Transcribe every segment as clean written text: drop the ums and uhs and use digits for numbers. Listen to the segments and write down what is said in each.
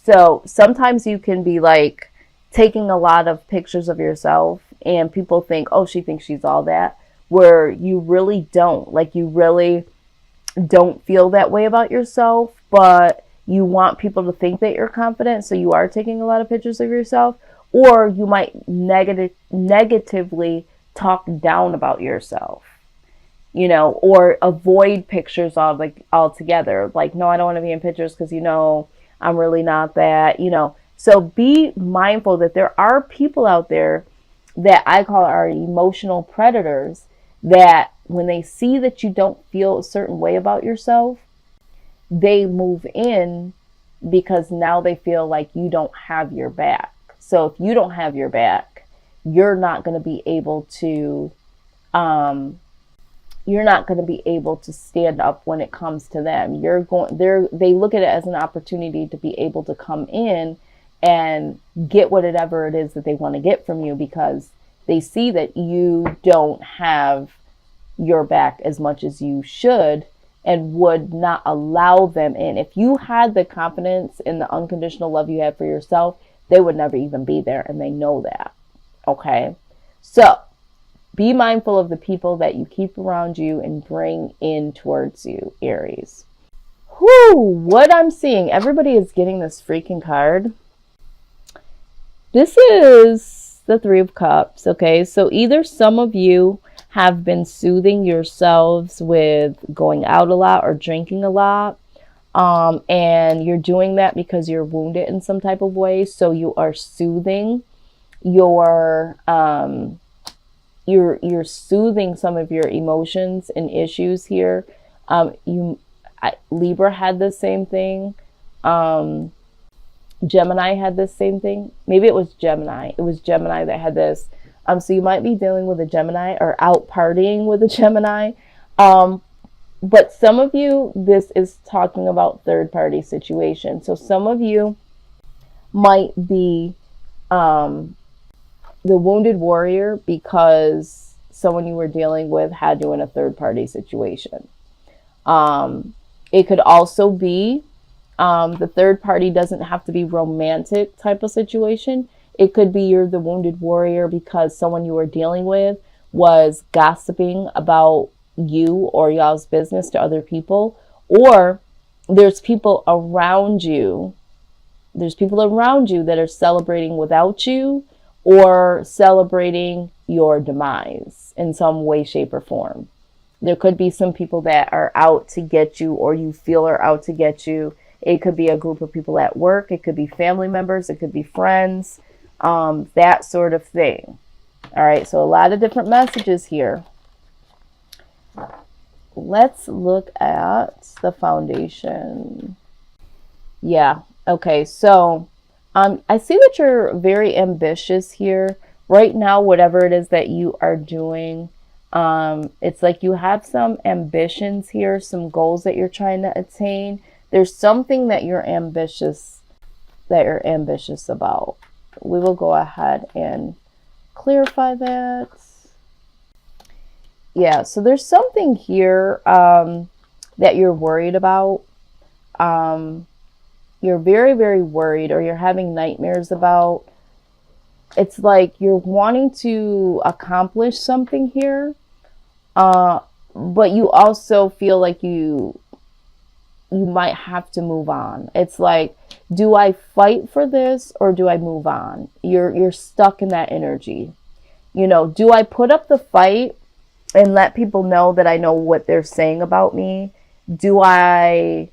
So sometimes you can be like taking a lot of pictures of yourself and people think, oh, she thinks she's all that, where you really don't. Like, you really don't feel that way about yourself, but you want people to think that you're confident, so you are taking a lot of pictures of yourself, or you might negatively talk down about yourself, you know, or avoid pictures altogether. Like, no, I don't want to be in pictures because, you know, I'm really not that, you know. So be mindful that there are people out there that I call our emotional predators, that when they see that you don't feel a certain way about yourself, they move in because now they feel like you don't have your back. So if you don't have your back, you're not going to be able to stand up when it comes to them. They look at it as an opportunity to be able to come in and get whatever it is that they want to get from you, because they see that you don't have your back as much as you should, and would not allow them in. If you had the confidence and the unconditional love you have for yourself, they would never even be there, and they know that. Okay? So be mindful of the people that you keep around you and bring in towards you, Aries. Whew, what I'm seeing, everybody is getting this freaking card. This is the Three of Cups, okay? So either some of you have been soothing yourselves with going out a lot or drinking a lot, and you're doing that because you're wounded in some type of way. So you are soothing you're soothing some of your emotions and issues here. Libra had the same thing. Gemini had the same thing. Maybe it was Gemini. It was Gemini that had this. So you might be dealing with a Gemini or out partying with a Gemini. But some of you, this is talking about third party situation. So some of you might be the wounded warrior because someone you were dealing with had you in a third party situation. It could also be the third party doesn't have to be romantic type of situation. It could be you're the wounded warrior because someone you were dealing with was gossiping about you or y'all's business to other people, or there's people around you. There's people around you that are celebrating without you or celebrating your demise in some way, shape, or form. There could be some people that are out to get you, or you feel are out to get you. It could be a group of people at work. It could be family members. It could be friends, that sort of thing. All right, so a lot of different messages here. Let's look at the foundation. Yeah, okay, so I see that you're very ambitious here. Right now, whatever it is that you are doing, it's like you have some ambitions here, some goals that you're trying to attain. There's something that you're ambitious about. We will go ahead and clarify that. Yeah, so there's something here that you're worried about. You're very, very worried, or you're having nightmares about. It's like you're wanting to accomplish something here, but you also feel like you might have to move on. It's like, do I fight for this or do I move on? You're stuck in that energy. You know, do I put up the fight and let people know that I know what they're saying about me? Do I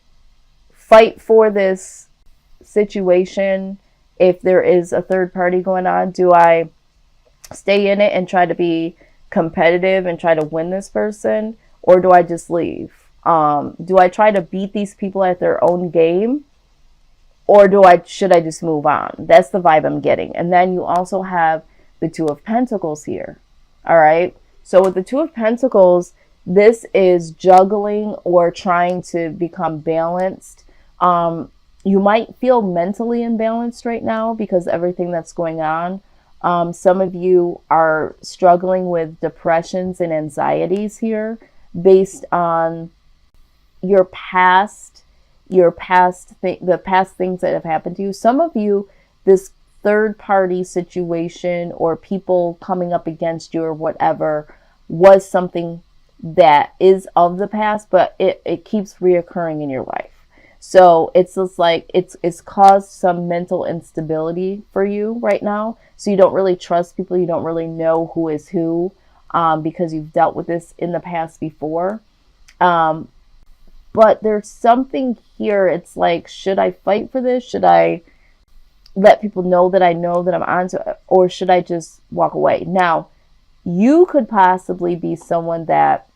fight for this situation if there is a third party going on? Do I stay in it and try to be competitive and try to win this person? Or do I just leave? Do I try to beat these people at their own game? Or should I just move on? That's the vibe I'm getting. And then you also have the Two of Pentacles here. All right. So with the Two of Pentacles, this is juggling or trying to become balanced. You might feel mentally imbalanced right now because everything that's going on. Some of you are struggling with depressions and anxieties here based on your past, your the past things that have happened to you. Some of you, this third party situation or people coming up against you or whatever was something that is of the past, but it keeps reoccurring in your life. So it's just like it's caused some mental instability for you right now. So you don't really trust people. You don't really know who is who, because you've dealt with this in the past before. But there's something here. It's like, should I fight for this? Should I let people know that I'm on to it, or should I just walk away? Now, you could possibly be someone that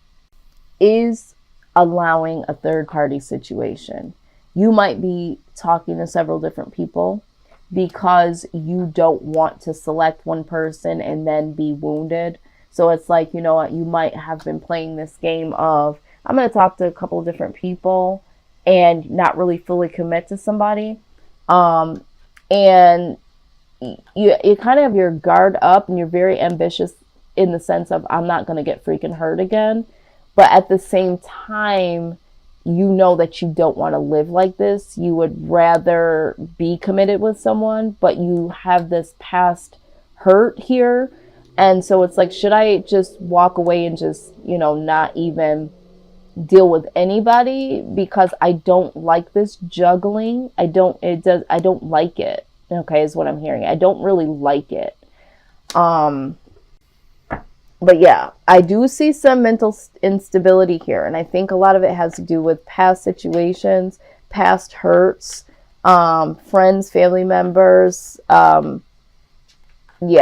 is allowing a third party situation. You might be talking to several different people because you don't want to select one person and then be wounded. So it's like, you know what, you might have been playing this game of, I'm going to talk to a couple of different people and not really fully commit to somebody. And you kind of have your guard up and you're very ambitious in the sense of, I'm not going to get freaking hurt again. But at the same time, you know that you don't want to live like this. You would rather be committed with someone, but you have this past hurt here. And so it's like, should I just walk away and just, not even deal with anybody because I don't like this juggling? I don't like it. Okay, is what I'm hearing. I don't really like it. But yeah, I do see some mental instability here. And I think a lot of it has to do with past situations, past hurts, friends, family members. Yeah,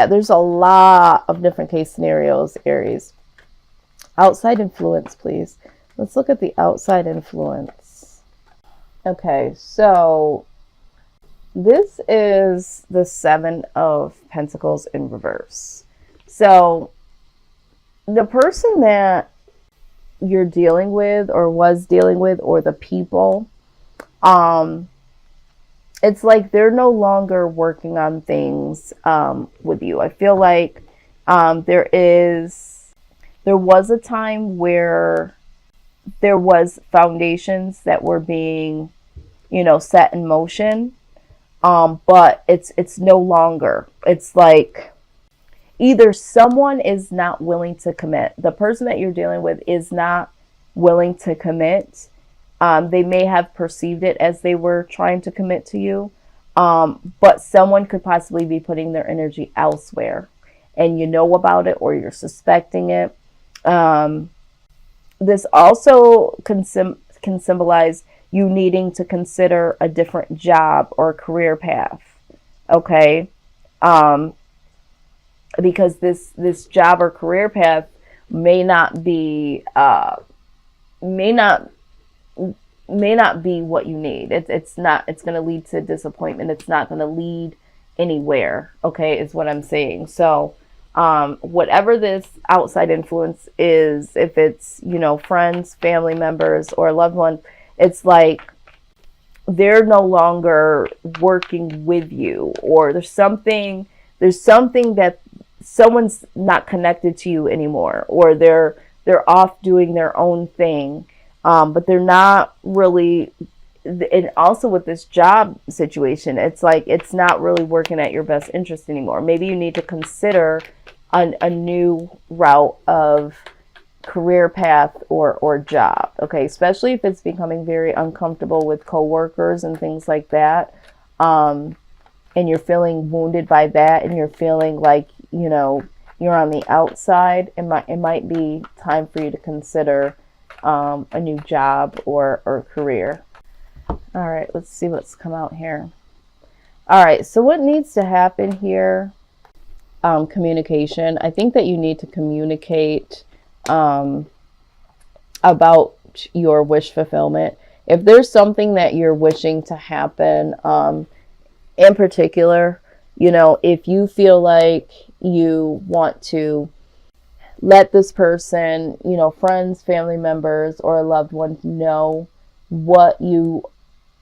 there's a lot of different case scenarios, Aries. Outside influence, please. Let's look at the outside influence. Okay, so this is the Seven of Pentacles in reverse. So the person that you're dealing with or was dealing with, or the people, it's like they're no longer working on things with you. I feel like there was a time where there was foundations that were being, set in motion, but it's no longer. It's like either someone is not willing to commit. The person that you're dealing with is not willing to commit. They may have perceived it as they were trying to commit to you, but someone could possibly be putting their energy elsewhere, and you know about it, or you're suspecting it. This also can symbolize you needing to consider a different job or career path. Okay. Because this job or career path may not be what you need. It's going to lead to disappointment. It's not going to lead anywhere. Okay, is what I'm saying. So whatever this outside influence is, if it's, friends, family members, or a loved one, it's like they're no longer working with you, or there's something that someone's not connected to you anymore, or they're off doing their own thing, but they're not really. And also with this job situation, it's like it's not really working at your best interest anymore. Maybe you need to consider a new route of career path or job. Okay, especially if it's becoming very uncomfortable with coworkers and things like that, and you're feeling wounded by that, and you're feeling like you're on the outside. It might be time for you to consider a new job or career. All right, let's see what's come out here. All right, so what needs to happen here? Communication. I think that you need to communicate about your wish fulfillment. If there's something that you're wishing to happen, in particular, if you feel like you want to let this person, friends, family members, or a loved one know what you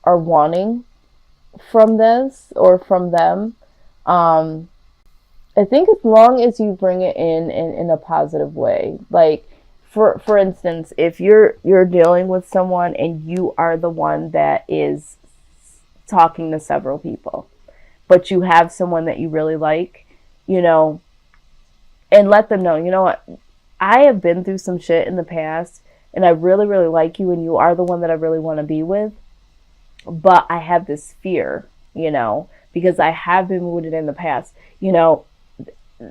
are wanting from this or from them. I think as long as you bring it in a positive way, like for instance, if you're dealing with someone and you are the one that is talking to several people, but you have someone that you really like, you know, and let them know, you know what, I have been through some shit in the past and I really, really like you and you are the one that I really want to be with. But I have this fear, you know, because I have been wounded in the past, you know,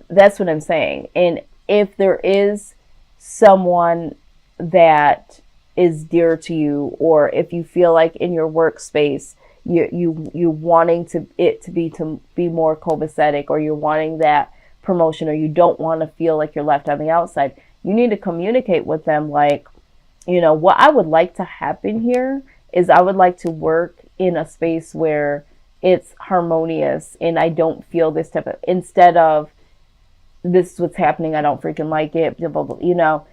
that's what I'm saying. And if there is someone that is dear to you, or if you feel like in your workspace, you wanting to be more copacetic, or you're wanting that promotion, or you don't want to feel like you're left on the outside, you need to communicate with them like, you know, what I would like to happen here is I would like to work in a space where it's harmonious and I don't feel this type of, instead of this is what's happening, I don't freaking like it, blah, blah, blah, you know,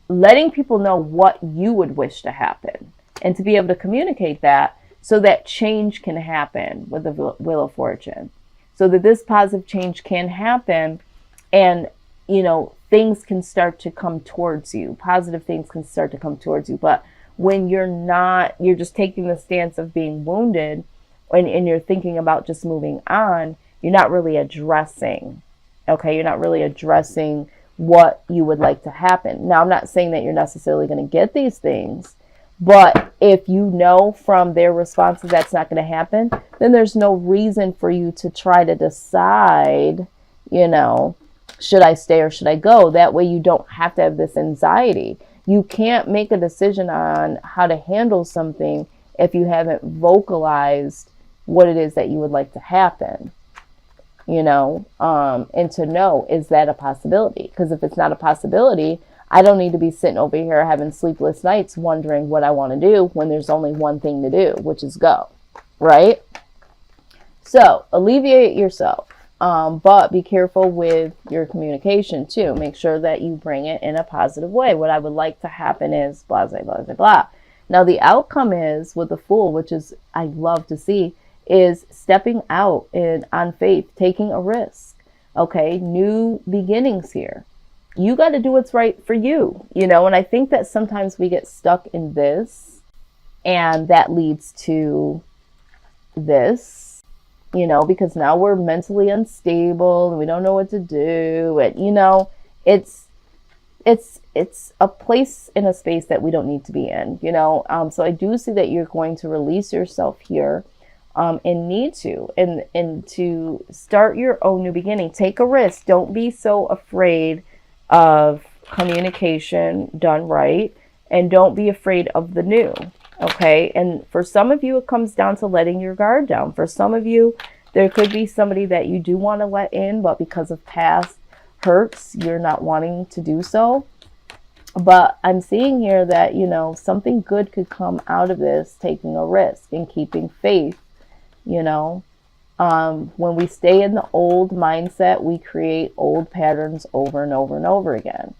letting people know what you would wish to happen and to be able to communicate that so that change can happen with the Wheel of Fortune, so that this positive change can happen and, you know, things can start to come towards you. Positive things can start to come towards you. But when you're not, you're just taking the stance of being wounded and you're thinking about just moving on, you're not really addressing, okay? You're not really addressing what you would like to happen. Now, I'm not saying that you're necessarily going to get these things, but if you know from their responses that's not going to happen, then there's no reason for you to try to decide, you know, should I stay or should I go? That way you don't have to have this anxiety. You can't make a decision on how to handle something if you haven't vocalized what it is that you would like to happen, you know, and to know, is that a possibility? Because if it's not a possibility, I don't need to be sitting over here having sleepless nights wondering what I want to do when there's only one thing to do, which is go, right? So alleviate yourself. But be careful with your communication too. Make sure that you bring it in a positive way. What I would like to happen is blah, blah, blah, blah, blah. Now the outcome is with the Fool, which is, I love to see, is stepping out in on faith, taking a risk. Okay. New beginnings here. You got to do what's right for you, you know, and I think that sometimes we get stuck in this and that leads to this, you know, because now we're mentally unstable and we don't know what to do. And, you know, it's a place in a space that we don't need to be in, you know. So I do see that you're going to release yourself here and need to, and to start your own new beginning. Take a risk. Don't be so afraid of communication done right, and don't be afraid of the new. Okay. And for some of you, it comes down to letting your guard down. For some of you, there could be somebody that you do want to let in, but because of past hurts, you're not wanting to do so. But I'm seeing here that, you know, something good could come out of this, taking a risk and keeping faith, you know. When we stay in the old mindset, we create old patterns over and over and over again.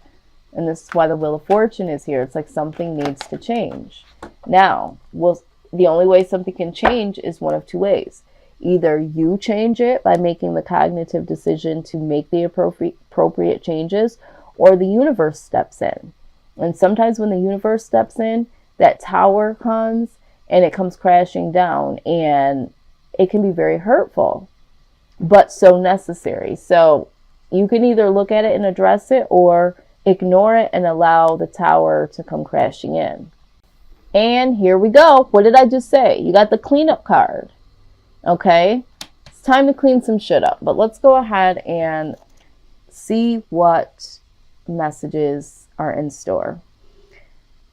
And this is why the Wheel of Fortune is here. It's like something needs to change. Now, the only way something can change is one of two ways. Either you change it by making the cognitive decision to make the appropriate changes, or the universe steps in. And sometimes when the universe steps in, that tower comes and it comes crashing down, and it can be very hurtful, but so necessary. So you can either look at it and address it, or ignore it and allow the tower to come crashing in. And here we go. What did I just say? You got the cleanup card. Okay. It's time to clean some shit up, but let's go ahead and see what messages are in store.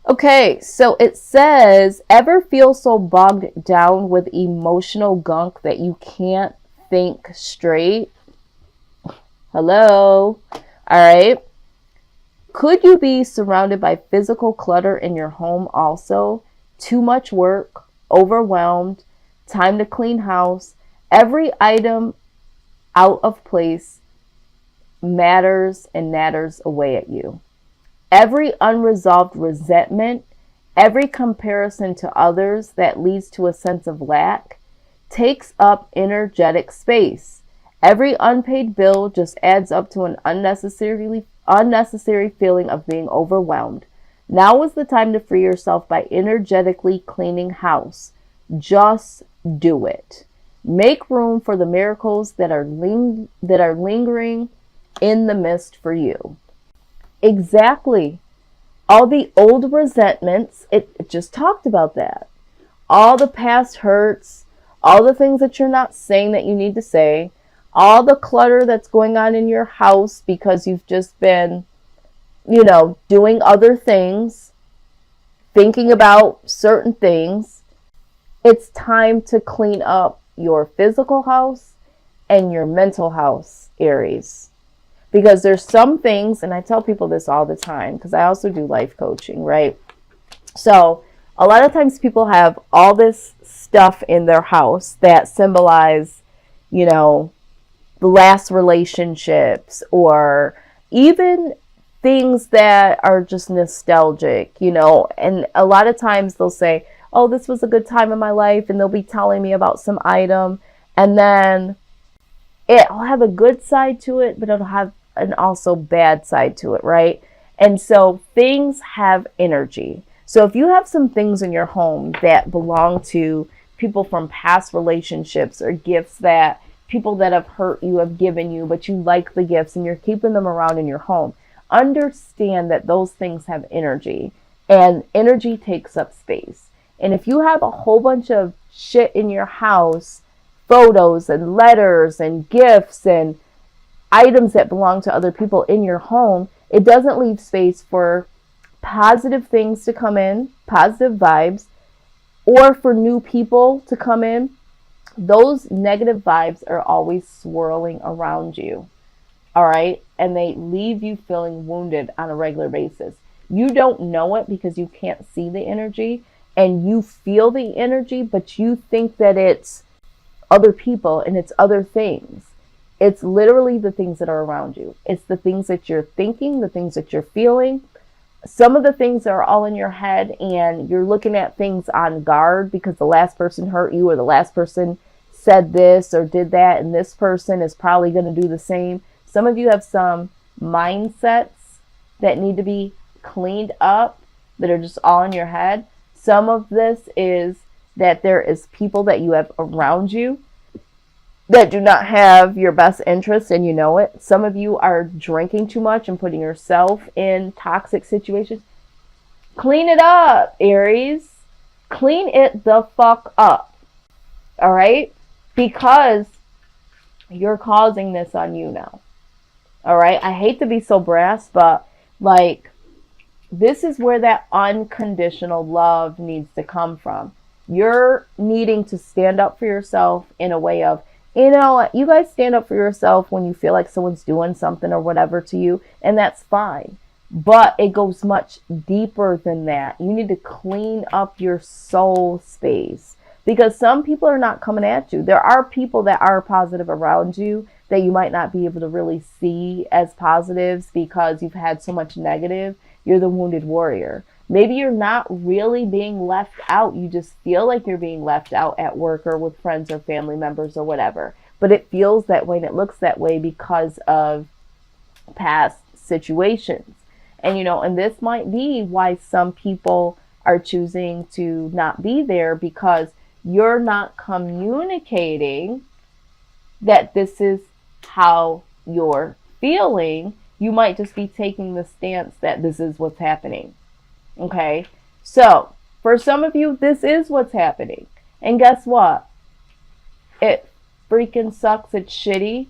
Okay. So it says, ever feel so bogged down with emotional gunk that you can't think straight? Hello. All right. Could you be surrounded by physical clutter in your home also? Too much work, overwhelmed, time to clean house. Every item out of place matters and natters away at you. Every unresolved resentment, every comparison to others that leads to a sense of lack takes up energetic space. Every unpaid bill just adds up to an unnecessary feeling of being overwhelmed. Now is the time to free yourself by energetically cleaning house. Just do it. Make room for the miracles that are lingering in the mist for you. Exactly. All the old resentments, it just talked about that. All the past hurts, all the things that you're not saying that you need to say, all the clutter that's going on in your house because you've just been, doing other things, thinking about certain things. It's time to clean up your physical house and your mental house, Aries. Because there's some things, and I tell people this all the time because I also do life coaching, right? So a lot of times people have all this stuff in their house that symbolize, the last relationships, or even things that are just nostalgic, and a lot of times they'll say, oh, this was a good time in my life, and they'll be telling me about some item, and then it'll have a good side to it, but it'll have an also bad side to it, right? And so things have energy. So if you have some things in your home that belong to people from past relationships, or gifts that people that have hurt you have given you, but you like the gifts and you're keeping them around in your home, understand that those things have energy, and energy takes up space. And if you have a whole bunch of shit in your house, photos and letters and gifts and items that belong to other people in your home, it doesn't leave space for positive things to come in, positive vibes, or for new people to come in. Those negative vibes are always swirling around you. All right. And they leave you feeling wounded on a regular basis. You don't know it because you can't see the energy, and you feel the energy, but you think that it's other people and it's other things. It's literally the things that are around you. It's the things that you're thinking, the things that you're feeling. Some of the things are all in your head, and you're looking at things on guard because the last person hurt you, or the last person said this or did that, and this person is probably going to do the same. Some of you have some mindsets that need to be cleaned up that are just all in your head. Some of this is that there is people that you have around you that do not have your best interest, and you know it. Some of you are drinking too much and putting yourself in toxic situations. Clean it up, Aries. Clean it the fuck up. All right? Because you're causing this on you now. All right? I hate to be so brass, but this is where that unconditional love needs to come from. You're needing to stand up for yourself in a way of, you guys stand up for yourself when you feel like someone's doing something or whatever to you, and that's fine. But it goes much deeper than that. You need to clean up your soul space, because some people are not coming at you. There are people that are positive around you that you might not be able to really see as positives because you've had so much negative. You're the wounded warrior. Maybe you're not really being left out. You just feel like you're being left out at work or with friends or family members or whatever. But it feels that way and it looks that way because of past situations. And this might be why some people are choosing to not be there, because you're not communicating that this is how you're feeling. You might just be taking the stance that this is what's happening. Okay? So, for some of you, this is what's happening. And guess what? It freaking sucks. It's shitty.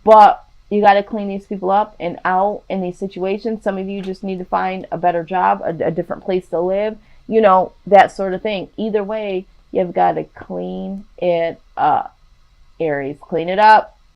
But you got to clean these people up and out in these situations. Some of you just need to find a better job, a different place to live, that sort of thing. Either way, you've got to clean it up. Aries, clean it up.